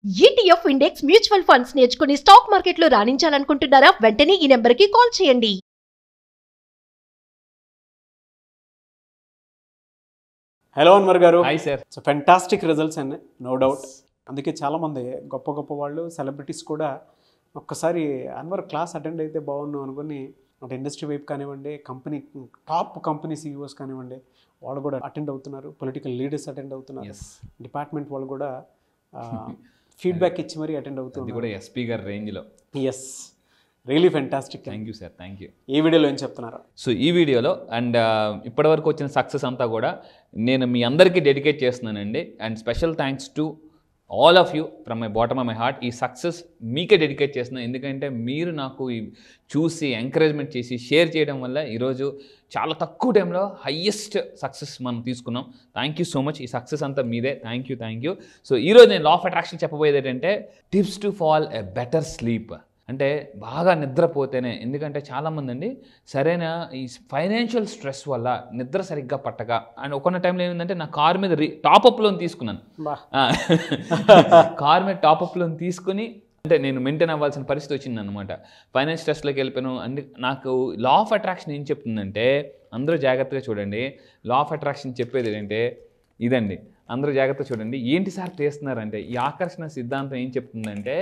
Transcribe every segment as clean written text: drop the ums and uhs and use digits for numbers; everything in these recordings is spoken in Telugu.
ETF ఇండెక్స్ మ్యూచువల్ ఫండ్స్ నేర్చుకుని స్టాక్ మార్కెట్లో రాణించాలనుకుంటున్నారా? వెంటనే ఈ నెంబర్కి కాల్ చేయండి. హలో అన్వర్ గారు. Hi sir. So fantastic results అండి, నో డౌట్. అందుకే చాలామంది గొప్ప గొప్ప వాళ్ళు, సెలబ్రిటీస్ కూడా ఒక్కసారి అన్వర్ క్లాస్ అటెండ్ అయితే బాగున్నాం అనుకుని అంటే ఇండస్ట్రీ వైపు కానివ్వండి, టాప్ కంపెనీ CEOs కానివ్వండి, వాళ్ళు కూడా అటెండ్ అవుతున్నారు. పొలిటికల్ లీడర్స్ అటెండ్ అవుతున్నారు. డిపార్ట్మెంట్ వాళ్ళు కూడా ఫీడ్బ్యాక్ ఇచ్చి మరీ అటెండ్ అవుతున్నారు. కూడా ఎస్పీ గారి రేంజ్లో. Yes, really fantastic. Thank you sir, thank you. ఈ వీడియోలో ఏం చెప్తున్నారు? సో ఈ వీడియోలో అండ్ ఇప్పటివరకు వచ్చిన సక్సెస్ అంతా కూడా నేను మీ అందరికీ డెడికేట్ చేస్తున్నానండి. And special thanks to all of you from my bottom of my heart. ఈ సక్సెస్ మీకే డెడికేట్ చేస్తున్నాను, ఎందుకంటే మీరు నాకు చూసి ఎంకరేజ్మెంట్ చేసి షేర్ చేయడం వల్ల ఈరోజు చాలా తక్కువ టైంలో హయ్యెస్ట్ సక్సెస్ మనం తీసుకున్నాం. Thank you so much. ఈ సక్సెస్ అంతా మీదే. Thank you, thank you. So ఈరోజు నేను లా ఆఫ్ అట్రాక్షన్ చెప్పబోయేది ఏంటంటే tips to fall a better sleep. అంటే బాగా నిద్రపోతేనే, ఎందుకంటే చాలామంది అండి సరైన ఈ ఫైనాన్షియల్ స్ట్రెస్ వల్ల నిద్ర సరిగ్గా పట్టక అండ్ ఒకన్న టైంలో ఏమైందంటే నా కార్ మీద టాప్అప్ లోన్ తీసుకున్నాను. కార్ మీద టాప్అప్ లోన్ తీసుకుని అంటే నేను మెయింటైన్ అవ్వాల్సిన పరిస్థితి వచ్చిందనమాట. ఫైనాన్స్ స్ట్రెస్లోకి వెళ్ళిపోయాను. నాకు లా ఆఫ్ అట్రాక్షన్ ఏం చెప్తుందంటే, అందరూ జాగ్రత్తగా చూడండి. లా ఆఫ్ అట్రాక్షన్ చెప్పేది ఏంటంటే ఇదండి, అందరూ జాగ్రత్తగా చూడండి. ఏంటి సార్ చేస్తున్నారంటే, ఈ ఆకర్షణ సిద్ధాంతం ఏం చెప్తుందంటే,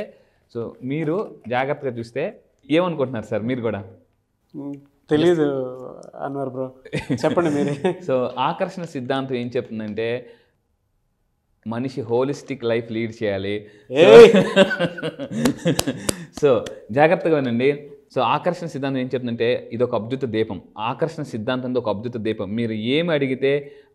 సో మీరు జాగ్రత్తగా చూస్తే ఏమనుకుంటున్నారు సార్ మీరు కూడా? తెలీదు అన్వర్ బ్రో, చెప్పండి మీరే. సో ఆకర్షణ సిద్ధాంతం ఏం చెప్తుందంటే, మనిషి హోలిస్టిక్ లైఫ్ లీడ్ చేయాలి. సో జాగ్రత్తగా వినండి. సో ఆకర్షణ సిద్ధాంతం ఏం చెప్తుందంటే, ఇది ఒక అద్భుత దీపం. ఆకర్షణ సిద్ధాంతం ఒక అద్భుత దీపం. మీరు ఏమి అడిగితే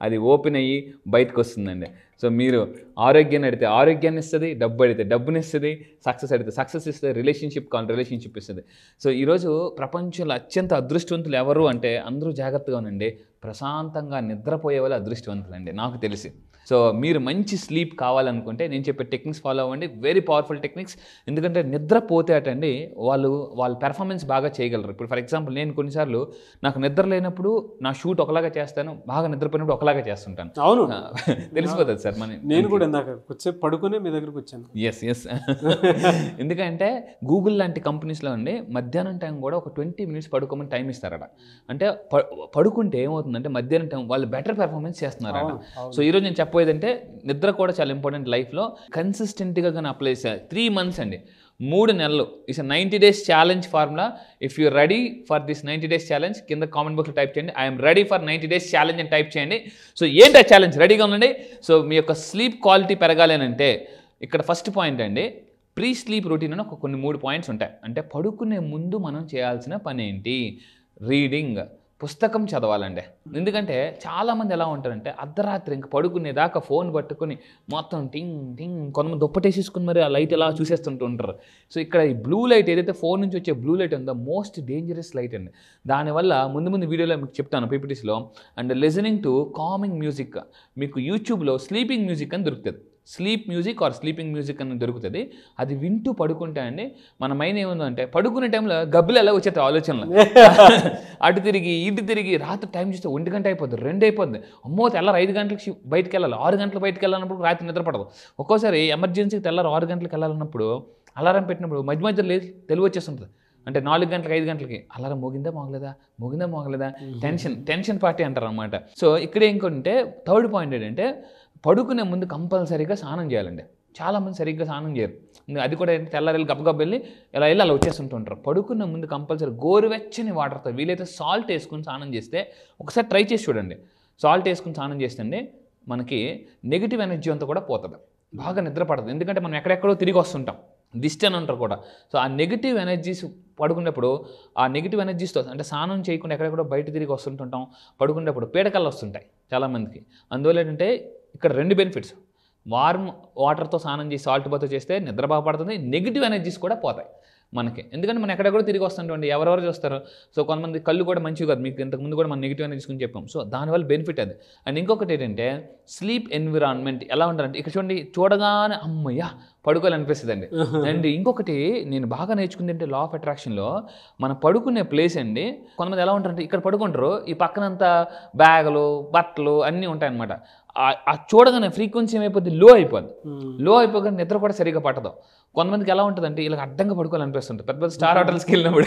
అది ఓపెన్ అయ్యి బయటకు వస్తుందండి. సో మీరు ఆరోగ్యాన్ని అడిగితే ఆరోగ్యాన్ని ఇస్తుంది, డబ్బు అడిగితే డబ్బుని ఇస్తుంది, సక్సెస్ అడిగితే సక్సెస్ ఇస్తుంది, రిలేషన్షిప్ కావాలి రిలేషన్షిప్ ఇస్తుంది. సో ఈరోజు ప్రపంచంలో అత్యంత అదృష్టవంతులు ఎవరు అంటే, అందరూ జాగ్రత్తగా ఉండండి, ప్రశాంతంగా నిద్రపోయే వాళ్ళు అదృష్టవంతులు అండి నాకు తెలిసి. సో మీరు మంచి స్లీప్ కావాలనుకుంటే నేను చెప్పే టెక్నిక్స్ ఫాలో అవ్వండి. Very powerful techniques. ఎందుకంటే నిద్రపోతే అటండి వాళ్ళ పెర్ఫార్మెన్స్ బాగా చేయగలరు. ఇప్పుడు ఫర్ ఎగ్జాంపుల్ నేను కొన్నిసార్లు నాకు నిద్ర లేనప్పుడు నా షూట్ ఒకలాగా చేస్తాను, బాగా నిద్రపోయినప్పుడు ఒకలాగా చేస్తుంటాను. అవును, తెలిసిపోతుంది సార్. నేను కూడా ఇందాక కొద్దిసేపు పడుకునే మీ దగ్గరకు వచ్చాను. ఎస్ ఎందుకంటే గూగుల్ లాంటి కంపెనీస్లో అండి మధ్యాహ్నం టైం కూడా ఒక 20 minutes పడుకోమని టైం ఇస్తారట. అంటే పడుకుంటే ఏమవుతుందంటే మధ్యాహ్నం టైం వాళ్ళు బెటర్ పెర్ఫార్మెన్స్ చేస్తున్నారట. సో ఈరోజు నేను చెప్పేదంటే నిద్ర కూడా చాలా ఇంపార్టెంట్ లైఫ్లో. కన్సిస్టెంట్గా కానీ అప్లై చేయాలి. 3 months అండి, 3 నెలలు. It's 90 days challenge formula. If you ready for this 90 days challenge, కింద కామెంట్ బాక్స్లో టైప్ చేయండి, I'm ready for 90 days challenge అని టైప్ చేయండి. సో ఏంటి ఆ ఛాలెంజ్? రెడీగా ఉండండి. సో మీ యొక్క స్లీప్ క్వాలిటీ పెరగాలి అని అంటే ఇక్కడ ఫస్ట్ పాయింట్ అండి, ప్రీ స్లీప్ రొటీన్ అని కొన్ని 3 points ఉంటాయి. అంటే పడుకునే ముందు మనం చేయాల్సిన పని ఏంటి? రీడింగ్, పుస్తకం చదవాలండి. ఎందుకంటే చాలామంది ఎలా ఉంటారంటే అర్ధరాత్రి ఇంక పడుకునేదాకా ఫోన్ పట్టుకొని మొత్తం టింగ్ టింగ్, కొంతమంది దుప్పటేసేసుకుని మరి ఆ లైట్ ఎలా చూసేస్తుంటూ ఉంటారు. సో ఇక్కడ ఈ బ్లూ లైట్ ఏదైతే ఫోన్ నుంచి వచ్చే బ్లూ లైట్ ఉందో మోస్ట్ డేంజరస్ లైట్ అండి. దానివల్ల ముందు వీడియోలో మీకు చెప్తాను PPTsలో. And listening to calming music, మీకు యూట్యూబ్లో స్లీపింగ్ మ్యూజిక్ అని దొరుకుతుంది. Sleep music or sleeping music అని దొరుకుతుంది. అది వింటూ పడుకుంటే అండి మన మైండ్ ఏముందంటే పడుకునే టైంలో గబ్బులు ఎలా వచ్చేది ఆలోచనలు, అటు తిరిగి ఇటు తిరిగి రాత్రి టైం చూస్తే 1 గంట అయిపోద్ది, 2 అయిపోద్ది. అమ్మో తెల్లారు 5 గంటలకి బయటకు వెళ్ళాలి, 6 గంటలకు బయటకు వెళ్ళాలన్నప్పుడు రాత్రి నిద్రపడదు. ఒక్కోసారి ఎమర్జెన్సీకి తెల్లారు 6 గంటలకు వెళ్ళాలన్నప్పుడు అలారం పెట్టినప్పుడు మధ్య లేదు తెలివి వచ్చేస్తుంటుంది. అంటే 4 గంటలకు 5 గంటలకి అలారం మోగిందా మోగలేదా టెన్షన్ పార్టీ అంటారు అనమాట. సో ఇక్కడ ఏంటంటే థర్డ్ పాయింట్ ఏంటంటే పడుకునే ముందు కంపల్సరీగా స్నానం చేయాలండి. చాలామంది సరిగ్గా స్నానం చేయరు. అది కూడా తెల్లారెళ్ళి గబగబ వెళ్ళి అలా వచ్చేస్తుంటుంటారు. పడుకునే ముందు కంపల్సరీ గోరువెచ్చని వాటర్తో వీలైతే సాల్ట్ వేసుకుని స్నానం చేస్తే ఒకసారి ట్రై చేసి చూడండి. సాల్ట్ వేసుకుని స్నానం చేస్తే మనకి నెగిటివ్ ఎనర్జీ అంతా కూడా పోతుంది, బాగా నిద్ర పడుతుంది. ఎందుకంటే మనం ఎక్కడెక్కడో తిరిగి వస్తుంటాం, దిష్టి అని అంటారు కూడా. సో ఆ నెగిటివ్ ఎనర్జీస్ పడుకునేప్పుడు ఆ నెగిటివ్ ఎనర్జీస్తో అంటే స్నానం చేయకుండా ఎక్కడెక్కడో బయట తిరిగి వస్తుంటుంటాం, పడుకునేప్పుడు పీడకలు వస్తుంటాయి చాలామందికి. అందువల్ల ఏంటంటే ఇక్కడ 2 బెనిఫిట్స్. వార్మ్ వాటర్తో స్నానం చేసి సాల్ట్ బాత్ చేస్తే నిద్ర బాగా పడుతుంది, నెగిటివ్ ఎనర్జీస్ కూడా పోతాయి మనకి. ఎందుకంటే మనం ఎక్కడెక్కడో తిరిగి వస్తుంటామండి, ఎవరెవరు చూస్తారు. సో కొంతమంది కళ్ళు కూడా మంచివి కాదు, మీకు ఇంతకుముందు కూడా మనం నెగిటివ్ ఎనర్జీస్ గురించి చెప్పాం. సో దానివల్ల బెనిఫిట్ అది. అండ్ ఇంకొకటి ఏంటంటే స్లీప్ ఎన్విరాన్మెంట్ ఎలా ఉండాలంటే, ఇక్కడ చూడగానే అమ్మయ్య పడుకోవాలనిపిస్తుంది అండి. అండ్ ఇంకొకటి నేను బాగా నేర్చుకుంది అంటే లా ఆఫ్ అట్రాక్షన్లో మనం పడుకునే ప్లేస్ అండి. కొంతమంది ఎలా ఉంటారంటే ఇక్కడ పడుకుంటారు, ఈ పక్కనంతా బ్యాగులు బట్టలు అన్నీ ఉంటాయన్నమాట. ఆ చూడగానే ఫ్రీక్వెన్సీ ఏమైపోద్ది, లో అయిపోద్ది. లో అయిపోగానే నిద్ర కూడా సరిగా పట్టదు. కొంతమందికి ఎలా ఉంటుందంటే ఇలా అడ్డంగా పడుకోవాలనిపిస్తుంటుంది పెద్ద పెద్ద స్టార్ హోటల్స్కి వెళ్ళినప్పుడు.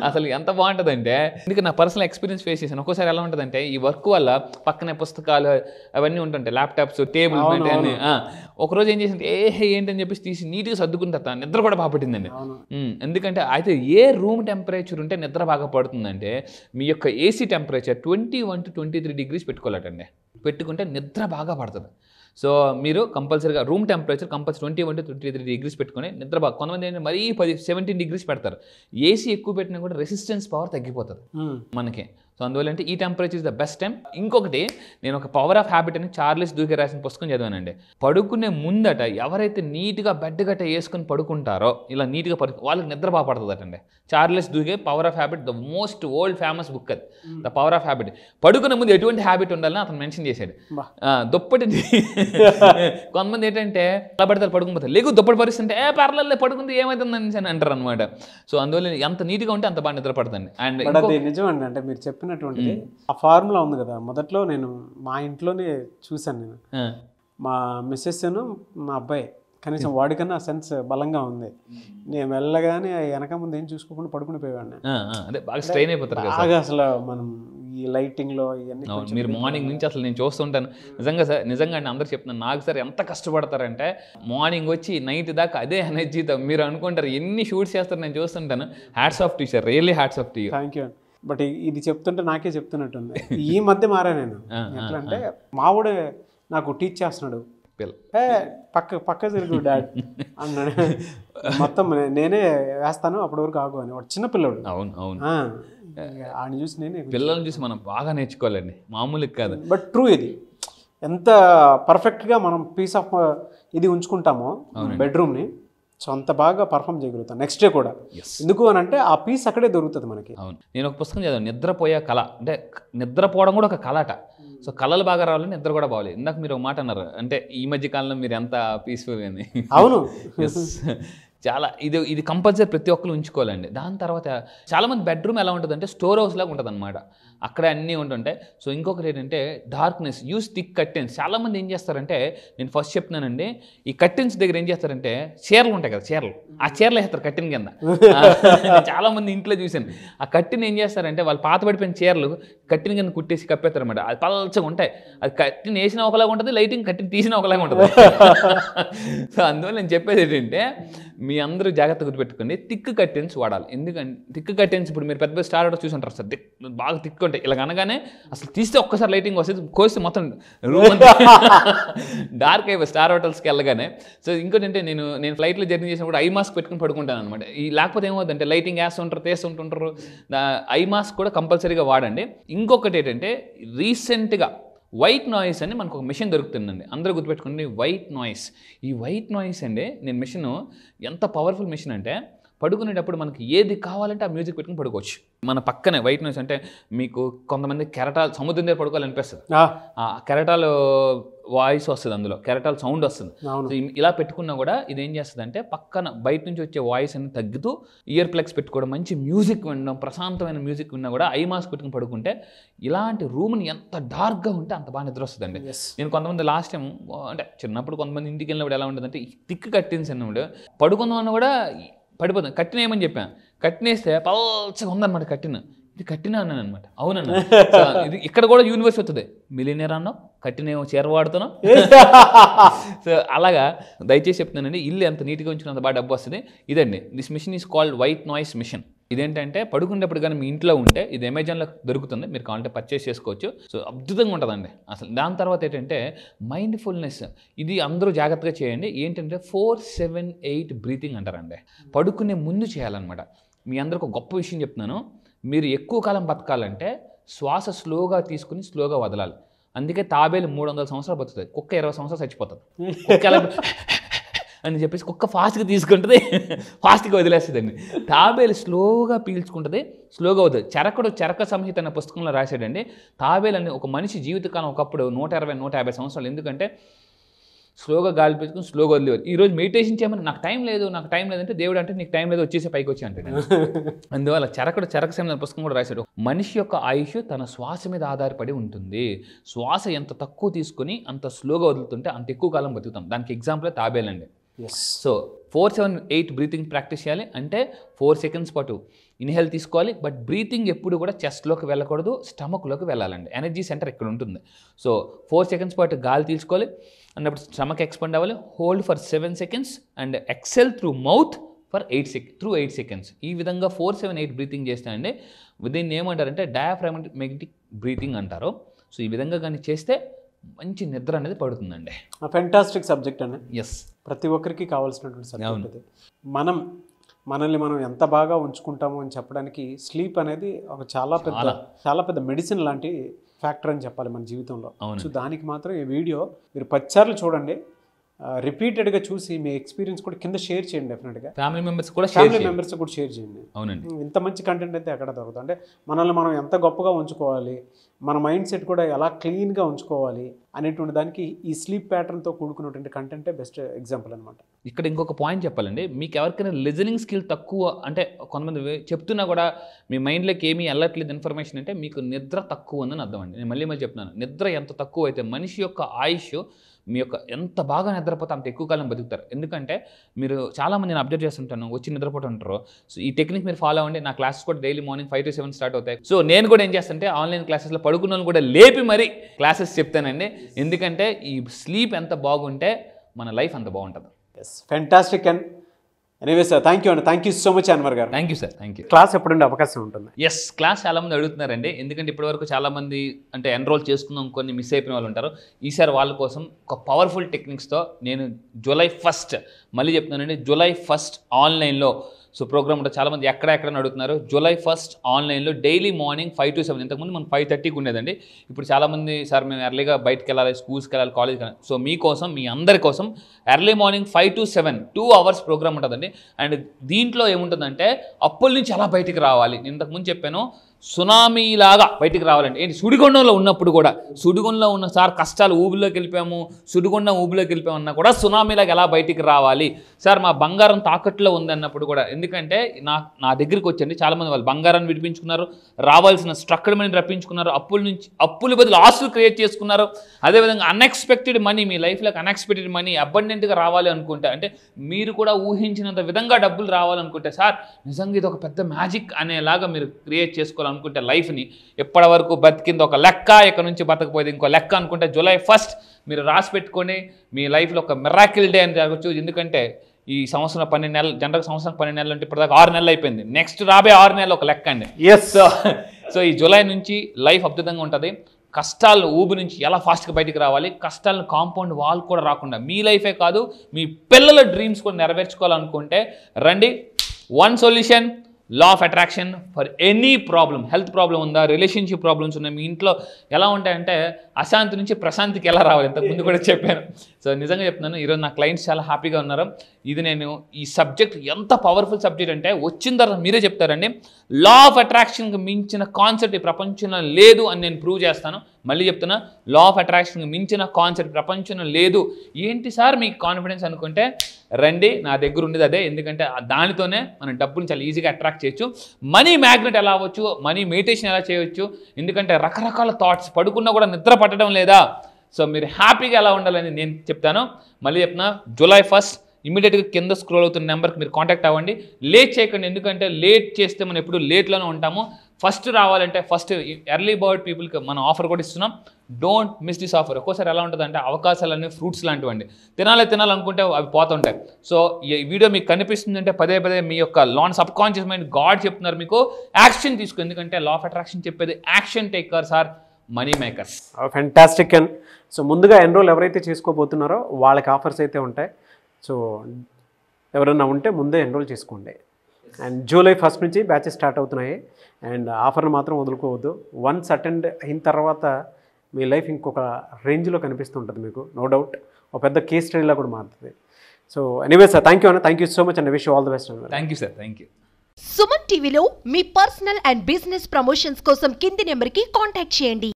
అసలు ఎంత బాగుంటుందంటే, ఎందుకంటే నా పర్సనల్ ఎక్స్పీరియన్స్ ఫేస్ చేశాను. ఒక్కోసారి ఎలా ఉంటుందంటే ఈ వర్క్ వల్ల పక్కనే పుస్తకాలు అవన్నీ ఉంటుంటాయి, ల్యాప్టాప్స్, టేబుల్ అన్ని. ఒకరోజు ఏం చేసింది, ఏంటని చెప్పేసి తీసి నీట్గా సర్దుకున్న తర్వాత నిద్ర కూడా బాగా పట్టిందండి. ఎందుకంటే అయితే ఏ రూమ్ టెంపరేచర్ ఉంటే నిద్ర బాగా పడుతుందంటే మీ యొక్క ఏసీ టెంపరేచర్ 21 to 23 degrees పెట్టుకోవాలటండి. పెట్టుకుంటే నిద్ర బాగా పడుతుంది. సో మీరు కంపల్సరీగా room temperature compulsory 21 to 23 degrees పెట్టుకొని నిద్ర బాగా. కొంతమంది ఏంటంటే మరీ 17 degrees పెడతారు. ఏసీ ఎక్కువ పెట్టినా కూడా రెసిస్టెన్స్ పవర్ తగ్గిపోతుంది మనకి. సో అందువల్ల అంటే ఈ temperature is the best time. ఇంకొకటి, నేను ఒక పవర్ ఆఫ్ హ్యాబిట్ అని చార్లెస్ డూగే రాసిన పుస్తకం చదివానండి. పడుకునే ముందట ఎవరైతే నీట్గా బెడ్ గట్ట వేసుకొని పడుకుంటారో, ఇలా నీట్గా వాళ్ళకి నిద్ర బాగా పడుతుందటండి. Charles Duhigg power of habit, the most old famous book అది, ద పవర్ ఆఫ్ హ్యాబిట్. పడుకునే ముందు ఎటువంటి హ్యాబిట్ ఉండాలని అతను మెన్షన్ చేశాడు. దుప్పటి కొంతమంది ఏంటంటే అలా పడతారు, పడుకుపోతారు, లేకు దుప్పటి పరిస్థితి పర్లేదు పడుకుంది ఏమవుతుందని అని అంటారు అనమాట. సో అందువల్ల ఎంత నీట్గా ఉంటే అంత బాగా నిద్ర పడుతుంది. అండ్ అది నిజమండి. అంటే మీరు చెప్పినటువంటిది ఆ ఫార్ములా ఉంది కదా, మొదట్లో నేను మా ఇంట్లోనే చూశాను. నేను మా మిస్సెస్ను మా అబ్బాయి కనీసం వాడికన్నా సెన్స్ బలంగా ఉంది. నేను వెళ్ళగానే వెనక ముందు ఏం చూసుకోకుండా పడుకుని పోయేవాడిని. అదే బాగా స్ట్రెయిన్ అయిపోతారు కదా బాగా. అసలు మనం ఈ లైటింగ్లో ఇవన్నీ మీరు మార్నింగ్ నుంచి అసలు నేను చూస్తుంటాను నిజంగా సార్, నిజంగా అందరూ చెప్తున్నాను. నాకు సార్ ఎంత కష్టపడతారంటే మార్నింగ్ వచ్చి నైట్ దాకా అదే ఎనర్జీతో. మీరు అనుకుంటారు ఎన్ని షూట్స్ చేస్తారు, నేను చూస్తుంటాను. Hats off to sir, really hats off to you. Thank you. But ఇది చెప్తుంటే నాకే చెప్తున్నట్టుంది. ఈ మధ్య మారా నేను. ఎట్లా అంటే మావుడే నాకు టీచ్ చేస్తున్నాడు, పక్క తిరుగు డాడ్ అన్నాడు. మొత్తం నేనే వేస్తాను, అప్పటి వరకు ఆగు అని. వాడు చిన్నపిల్లడు. అవును అవును. ఆయన చూసి నేనే, పిల్లల్ని చూసి మనం బాగా నేర్చుకోవాలండి, మామూలుగా కాదు. బట్ ట్రూ ఇది. ఎంత పర్ఫెక్ట్గా మనం పీస్ ఆఫ్ ఇది ఉంచుకుంటామో బెడ్రూమ్ని, సో అంత బాగా పర్ఫామ్ చేయగలుగుతాం నెక్స్ట్ డే కూడా. ఎందుకు అని అంటే ఆ పీస్ అక్కడే దొరుకుతుంది మనకి. అవును. నేను ఒక పుస్తకం చదివాను, నిద్రపోయే కళ. అంటే నిద్రపోవడం కూడా ఒక కళ అట. సో కళలు బాగా రావాలి, నిద్ర కూడా బాగాలి. ఇందాక మీరు ఒక మాట అన్నారు, అంటే ఈ మధ్య కాలంలో మీరు ఎంత పీస్ఫుల్గా అని. అవును. చాలా ఇది కంపల్సరీ ప్రతి ఒక్కరు ఉంచుకోవాలండి. దాని తర్వాత చాలామంది బెడ్రూమ్ ఎలా ఉంటుంది అంటే స్టోర్ హౌస్ లాగా ఉంటుంది అనమాట, అక్కడే అన్నీ ఉంటుంటాయి. సో ఇంకొకటి ఏంటంటే డార్క్నెస్, యూస్ థిక్ కర్టెన్స్. చాలామంది ఏం చేస్తారంటే, నేను ఫస్ట్ చెప్తున్నానండి, ఈ కర్టెన్స్ దగ్గర ఏం చేస్తారంటే చీరలు ఉంటాయి కదా, చీరలు, ఆ చీరలు వేస్తారు కర్టెన్ కింద. చాలామంది ఇంట్లో చూశాను. ఆ కర్టెన్ ఏం చేస్తారంటే వాళ్ళు పాత పడిపోయిన చీరలు కర్టెన్ కింద కుట్టేసి కప్పేస్తారు అనమాట. అది పల్చగా ఉంటాయి. అది కర్టెన్ వేసిన ఒకలాగా ఉంటుంది, లైటింగ్ కర్టెన్ తీసిన ఒకలాగా ఉంటుంది. సో అందువల్ల నేను చెప్పేది ఏంటంటే మీ అందరూ జాగ్రత్త గుర్తుపెట్టుకోండి, థిక్ కర్టెన్స్ వాడాలి. ఎందుకంటే థిక్ కర్టెన్స్ ఇప్పుడు మీరు పెద్ద పెద్ద స్టార్ హోటల్స్ చూసుంటారు సార్, బాగా థిక్ ఉంటాయి. ఇలా అనగానే అసలు తీస్తే ఒక్కసారి లైటింగ్ వస్తుంది, కోస్తే మొత్తం రూమ్ అంతా డార్క్ అయిపోయి స్టార్ హోటల్స్కి వెళ్ళగానే. సో ఇంకోటి అంటే నేను ఫ్లైట్లో జర్నీ చేసినప్పుడు ఐ మాస్క్ పెట్టుకుని పడుకుంటాను అనమాట. లేకపోతే ఏమవుతుందంటే లైటింగ్ వేస్తుంటారు, తీస్తుంటుంటారు. ఐ మాస్క్ కూడా కంపల్సరీగా వాడండి. ఇంకొకటి ఏంటంటే రీసెంట్గా వైట్ నాయిస్ అని మనకు ఒక మిషన్ దొరుకుతుందండి, అందరూ గుర్తుపెట్టుకోండి, వైట్ నాయిస్. ఈ వైట్ నాయిస్ అండి, నేను మిషన్ ఎంత పవర్ఫుల్ మిషన్ అంటే పడుకునేటప్పుడు మనకి ఏది కావాలంటే ఆ మ్యూజిక్ పెట్టుకుని పడుకోవచ్చు. మన పక్కనే వైట్ నాయిస్ అంటే మీకు కొంతమంది కెరటాలు సముద్రం దగ్గర పడుకోవాలనిపిస్తుంది, ఆ కెరటాలు వాయిస్ వస్తుంది, అందులో కెరటాలు సౌండ్ వస్తుంది. సో ఇలా పెట్టుకున్నా కూడా ఇది ఏం చేస్తుంది అంటే పక్కన బయట నుంచి వచ్చే వాయిస్ అని తగ్గుతూ ఇయర్ ప్లగ్స్ పెట్టుకోవడం, మంచి మ్యూజిక్ వినడం, ప్రశాంతమైన మ్యూజిక్ విన్నా కూడా ఐ మాస్క్ పెట్టుకుని పడుకుంటే ఇలాంటి రూమ్ని ఎంత డార్క్గా ఉంటే అంత బాగా నిద్ర వస్తుందండి. నేను కొంతమంది లాస్ట్ టైం అంటే చిన్నప్పుడు కొంతమంది ఇంటికి వెళ్ళినప్పుడు ఎలా ఉంటుందంటే థిక్ కర్టెన్స్ అన్నప్పుడు పడుకుందామని కూడా పడిపోతుంది. కట్టిన ఏమని చెప్పాను, కట్టినేస్తే పల్చగా ఉందన్నమాట కట్టిన. ఇది కట్టినా అన్నాను అనమాట. అవునన్నా, ఇది ఇక్కడ కూడా యూనివర్స్ వస్తుంది. మిలినియర్ అన్నావు, కట్టినేమో చీర వాడుతున్నావు. సో అలాగా దయచేసి చెప్తున్నానండి, ఇల్లు ఎంత నీట్గా ఉంచుకున్నంత బాగా డబ్బు వస్తుంది. ఇదండి, this machine is called white noise machine. ఇదేంటంటే పడుకునేటప్పుడు కానీ మీ ఇంట్లో ఉంటే ఇది అమెజాన్లో దొరుకుతుంది, మీరు కావాలంటే పర్చేస్ చేసుకోవచ్చు. సో అద్భుతంగా ఉంటుందండి అసలు. దాని తర్వాత ఏంటంటే మైండ్ఫుల్నెస్, ఇది అందరూ జాగ్రత్తగా చేయండి. ఏంటంటే 4-7-8 బ్రీతింగ్ అంటారండి, పడుకునే ముందు చేయాలన్నమాట. మీ అందరికి ఒక గొప్ప విషయం చెప్తున్నాను, మీరు ఎక్కువ కాలం బతకాలంటే శ్వాస స్లోగా తీసుకుని స్లోగా వదలాలి. అందుకే తాబేలు 300 సంవత్సరాలు బతుకుతుంది, కుక్క 20 సంవత్సరాలు చచ్చిపోతుంది. కుక్క ఎలా అని చెప్పేసి కుక్క ఫాస్ట్గా తీసుకుంటుంది, ఫాస్ట్గా వదిలేస్తుందండి. తాబేలు స్లోగా పీల్చుకుంటుంది, స్లోగా వద్దు. చరక సంహిత అనే పుస్తకంలో రాశాడండి, తాబేలు అని ఒక మనిషి జీవితకాలం ఒకప్పుడు 120-150 సంవత్సరాలు. ఎందుకంటే స్లోగా గాలి పీల్చుకుని స్లోగా వదిలేవారు. ఈరోజు మెడిటేషన్ చేయమని నాకు టైం లేదంటే దేవుడు అంటే నీకు టైం లేదు వచ్చేసి పైకి వచ్చి అంటే అందువల్ల చరకసేన పుస్తకం కూడా రాశాడు, మనిషి యొక్క ఆయుష్ తన శ్వాస మీద ఆధారపడి ఉంటుంది. శ్వాస ఎంత తక్కువ తీసుకుని అంత స్లోగా వదులుతుంటే అంత ఎక్కువ కాలం బతుకుతాం. దానికి ఎగ్జాంపుల్ తాబేలండి. సో 4-7-8 బ్రీతింగ్ ప్రాక్టీస్ చేయాలి. అంటే 4 సెకండ్స్ పాటు ఇన్హేల్ తీసుకోవాలి, బట్ బ్రీతింగ్ ఎప్పుడు కూడా చెస్ట్లోకి వెళ్ళకూడదు, స్టమక్లోకి వెళ్ళాలండి. ఎనర్జీ సెంటర్ ఇక్కడ ఉంటుంది. సో 4 సెకండ్స్ పాటు గాలి తీసుకోవాలి, అన్నప్పుడు స్టమక్ ఎక్స్పాండ్ అవ్వాలి, hold for 7 seconds and exhale through mouth for 8 seconds. ఈ విధంగా 4-7-8 బ్రీతింగ్ చేస్తానండి. దీన్ని ఏమంటారంటే డయాఫ్రాగమాటిక్ బ్రీతింగ్ అంటారు. సో ఈ విధంగా కానీ చేస్తే మంచి నిద్ర అనేది పడుతుందండి. ఫెంటాస్టిక్ సబ్జెక్ట్ అండి. ఎస్, ప్రతి ఒక్కరికి కావాల్సినటువంటి సబ్జెక్ట్ ఇది. మనల్ని మనం ఎంత బాగా ఉంచుకుంటాము అని చెప్పడానికి స్లీప్ అనేది ఒక చాలా పెద్ద మెడిసిన్ లాంటి ఫ్యాక్టర్ అని చెప్పాలి మన జీవితంలో. సో దానికి మాత్రం ఈ వీడియో మీరు 10 సార్లు చూడండి, రిపీటెడ్గా చూసి మీ ఎక్స్పీరియన్స్ కూడా కింద షేర్ చేయండి. డెఫినెట్గా ఫ్యామిలీ మెంబర్స్ కూడా షేర్ చేయండి. అవునండి, ఇంత మంచి కంటెంట్ అయితే ఎక్కడ దొరుకుతుంది. అంటే మనల్ని మనం ఎంత గొప్పగా ఉంచుకోవాలి, మన మైండ్ సెట్ కూడా ఎలా క్లీన్గా ఉంచుకోవాలి అనేటువంటి దానికి ఈ స్లీప్ ప్యాటర్న్తో కూడుకున్నటువంటి కంటెంటే బెస్ట్ ఎగ్జాంపుల్ అనమాట. ఇక్కడ ఇంకొక పాయింట్ చెప్పాలండి, మీకు ఎవరికైనా లిజనింగ్ స్కిల్ తక్కువ అంటే కొంతమంది చెప్తున్నా కూడా మీ మైండ్లోకి ఏమీ వెళ్ళట్లేదు ఇన్ఫర్మేషన్ అంటే మీకు నిద్ర తక్కువ ఉందని అర్థం అండి. నేను మళ్ళీ చెప్తున్నాను, నిద్ర ఎంత తక్కువ అయితే మనిషి యొక్క ఆయుష్ మీ యొక్క ఎంత బాగా నిద్రపోతే అంత ఎక్కువ కాలం బతుకుతారు. ఎందుకంటే మీరు చాలామంది నేను అబ్జర్వ్ చేస్తుంటాను, వచ్చి నిద్రపోతూ ఉంటారు. సో ఈ టెక్నిక్ మీరు ఫాలో అవ్వండి. నా క్లాసెస్ కూడా డైలీ మార్నింగ్ 5 to 7 స్టార్ట్ అవుతాయి. సో నేను కూడా ఏం చేస్తానంటే ఆన్లైన్ క్లాసెస్లో పడుకున్న వాళ్ళు కూడా లేపి మరీ క్లాసెస్ చెప్తానండి. ఎందుకంటే ఈ స్లీప్ ఎంత బాగుంటే మన లైఫ్ అంత బాగుంటుంది. Yes, fantastic. And anyway sir, thank you so much Anwar garu. Thank you sir, thank you. Class ఎప్పుడుండే అవకాశం ఉంటుంది? ఎస్, క్లాస్ చాలామంది అడుగుతున్నారండి. ఎందుకంటే ఇప్పటివరకు చాలామంది అంటే ఎన్రోల్ చేసుకుందాం కొన్ని మిస్ అయిపోయిన వాళ్ళు ఉంటారు. ఈసారి వాళ్ళ కోసం ఒక పవర్ఫుల్ టెక్నిక్స్తో నేను July 1st మళ్ళీ చెప్తున్నానండి, July 1st ఆన్లైన్లో సో ప్రోగ్రామ్ ఉంటుంది. చాలామంది ఎక్కడ అడుగుతున్నారు. July 1st ఆన్లైన్లో డైలీ మార్నింగ్ 5 to 7. ఇంతకుముందు మనం 5:30కి ఉండేదండి. ఇప్పుడు చాలామంది సార్ మేము ఎర్లీగా బయటకు వెళ్ళాలి, స్కూల్స్కి వెళ్ళాలి, కాలేజ్కి వెళ్ళాలి. సో మీకోసం మీ అందరి కోసం early morning 5 to 7 2 hours program ఉంటుందండి. అండ్ దీంట్లో ఏముంటుందంటే అప్పుల నుంచి ఎలా బయటికి రావాలి. నేను ఇంతకుముందు చెప్పాను, సునామీలాగా బయటికి రావాలండి. ఏంటి, సుడిగుండంలో ఉన్నప్పుడు కూడా సుడిగుండంలో ఉన్న సార్ కష్టాలు ఊబిలోకి వెళ్ళిపోయాము, ఊబిలోకి వెళ్ళిపోయామన్నా కూడా సునామీలాగా ఎలా బయటికి రావాలి సార్, మా బంగారం తాకట్లో ఉంది అన్నప్పుడు కూడా. ఎందుకంటే నా దగ్గరికి వచ్చండి చాలామంది వాళ్ళు బంగారాన్ని విడిపించుకున్నారు, రావాల్సిన స్ట్రక్చర్ మనీ రప్పించుకున్నారు, అప్పుల బదులు ఆస్తులు క్రియేట్ చేసుకున్నారు. అదేవిధంగా అన్ఎక్స్పెక్టెడ్ మనీ, మీ లైఫ్లోకి అన్ఎక్స్పెక్టెడ్ మనీ అబండెంట్గా రావాలి అనుకుంటే, అంటే మీరు కూడా ఊహించినంత విధంగా డబ్బులు రావాలనుకుంటే సార్ నిజంగా ఇది ఒక పెద్ద మ్యాజిక్ అనేలాగా మీరు క్రియేట్ చేసుకోవాలి అనుకుంటే లైఫ్ని ఎప్పటి వరకు బతికింది ఒక లెక్క, ఇక్కడ నుంచి బతకపోయేది ఇంకో లెక్క అనుకుంటే July 1st మీరు రాసి పెట్టుకొని మీ లైఫ్లో ఒక మిరాకిల్ డే అని జరగచ్చు. ఎందుకంటే ఈ సంవత్సరం 12 నెలలు, జనరల్ సంవత్సరం 12 నెలలు అంటే ఇప్పటిదాకా 6 నెలలు అయిపోయింది. నెక్స్ట్ రాబోయే 6 నెలలు ఒక లెక్క అండి. సో ఈ జూలై నుంచి లైఫ్ అద్భుతంగా ఉంటుంది. కష్టాలను ఊబి నుంచి ఎలా ఫాస్ట్గా బయటికి రావాలి, కష్టాలను కాంపౌండ్ వాల్ కూడా రాకుండా మీ లైఫే కాదు మీ పిల్లల డ్రీమ్స్ కూడా నెరవేర్చుకోవాలనుకుంటే రండి. One solution, law of attraction for any problem. Health problem ఉందా, రిలేషన్షిప్ ప్రాబ్లమ్స్ ఉన్నాయి, మీ ఇంట్లో ఎలా ఉంటాయంటే అశాంతి నుంచి ప్రశాంతికి ఎలా రావాలి, ఇంతకుముందు కూడా చెప్పాను. సో నిజంగా చెప్తున్నాను, ఈరోజు నా క్లయింట్స్ చాలా హ్యాపీగా ఉన్నారు. ఇది నేను ఈ సబ్జెక్ట్ ఎంత పవర్ఫుల్ సబ్జెక్ట్ అంటే వచ్చిన తర్వాత మీరే చెప్తారండి, లా ఆఫ్ అట్రాక్షన్కి మించిన కాన్సెప్ట్ ఈ ప్రపంచంలో లేదు అని నేను ప్రూవ్ చేస్తాను. మళ్ళీ చెప్తున్నా, లా ఆఫ్ అట్రాక్షన్కి మించిన కాన్సెప్ట్ ప్రపంచంలో లేదు. ఏంటి సార్ మీకు కాన్ఫిడెన్స్ అనుకుంటే రండి, నా దగ్గర ఉండేది అదే. ఎందుకంటే దానితోనే మనం డబ్బుని చాలా ఈజీగా అట్రాక్ట్ చేయొచ్చు. మనీ మ్యాగ్నెట్ ఎలా అవ్వచ్చు, మనీ మెడిటేషన్ ఎలా చేయవచ్చు. ఎందుకంటే రకరకాల థాట్స్, పడుకున్నా కూడా నిద్ర పట్టడం లేదా. సో మీరు హ్యాపీగా ఎలా ఉండాలని నేను చెప్తాను. మళ్ళీ చెప్తున్నా, July 1st ఇమీడియట్గా కింద స్క్రోల్ అవుతున్న నెంబర్కి మీరు కాంటాక్ట్ అవ్వండి. లేట్ చేయకండి, ఎందుకంటే లేట్ చేస్తే మనం ఎప్పుడు లేట్లోనే ఉంటాము. ఫస్ట్ రావాలంటే ఫస్ట్ ఎర్లీ బర్డ్ పీపుల్కి మనం ఆఫర్ కూడా ఇస్తున్నాం. Don't miss this offer. ఒక్కోసారి ఎలా ఉంటుందంటే అవకాశాలన్నీ ఫ్రూట్స్ లాంటివండి, తినాలనుకుంటే అవి పోతుంటాయి. సో ఈ వీడియో మీకు కనిపిస్తుందంటే పదే మీ యొక్క సబ్ కాన్షియస్ మైండ్ గాడ్ చెప్తున్నారు మీకు యాక్షన్ తీసుకో. ఎందుకంటే లా ఆఫ్ అట్రాక్షన్ చెప్పేది action takers are money makers. Fantastic. And so ముందుగా ఎన్రోల్ ఎవరైతే చేసుకోబోతున్నారో వాళ్ళకి ఆఫర్స్ అయితే ఉంటాయి. సో ఎవరన్నా ఉంటే ముందే ఎన్రోల్ చేసుకోండి. అండ్ July 1st నుంచి బ్యాచెస్ స్టార్ట్ అవుతున్నాయి. అండ్ ఆఫర్ని మాత్రం వదులుకోవద్దు. వన్స్ అటెండ్ అయిన తర్వాత మీ లైఫ్ ఇంకొక రేంజ్లో కనిపిస్తుంటుంది మీకు, నో డౌట్. ఒక పెద్ద కేస్ స్టడీలా కూడా మారుతుంది. So anyway sir, thank you so much and wish all the best. Thank you sir, thank you. Suman టీవీలో మీ పర్సనల్ అండ్ బిజినెస్ ప్రమోషన్స్ కోసం కింది నెంబర్కి కాంటాక్ట్ చేయండి.